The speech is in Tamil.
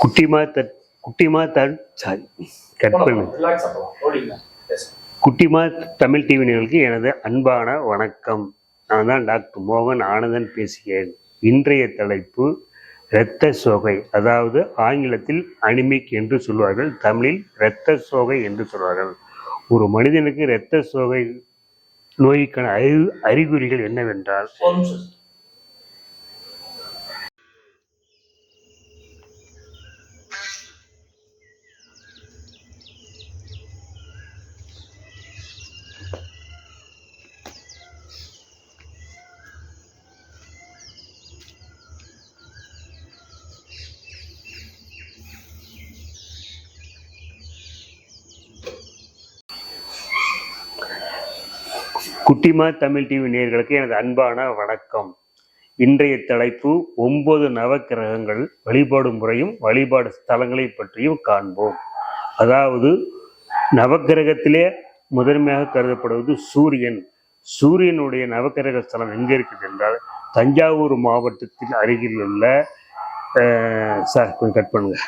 குட்டிமா தட் குட்டிமா தட் சாரி கட் பண்ணு. குட்டிமா தமிழ் டிவி நேயர்களுக்கு எனது அன்பான வணக்கம். நான் தான் டாக்டர் மோகன் ஆனந்தன் பேசுகிறேன். இன்றைய தலைப்பு இரத்த சோகை, அதாவது ஆங்கிலத்தில் அனிமிக் என்று சொல்வார்கள், தமிழில் இரத்த சோகை என்று சொல்வார்கள். ஒரு மனிதனுக்கு இரத்த சோகை நோய்க்கான அறிகுறிகள் என்னவென்றால், குட்டிமா தமிழ் டிவி நேயர்களுக்கு எனது அன்பான வணக்கம். இன்றைய தலைப்பு 9 நவக்கிரகங்கள் வழிபாடு முறையும் வழிபாடு ஸ்தலங்களை பற்றியும் காண்போம். அதாவது நவக்கிரகத்திலே முதன்மையாக கருதப்படுவது சூரியன். சூரியனுடைய நவக்கிரக ஸ்தலம் எங்கே இருக்குது என்றால், தஞ்சாவூர் மாவட்டத்தின் அருகில் உள்ள சார் கொஞ்சம் கட் பண்ணுங்க.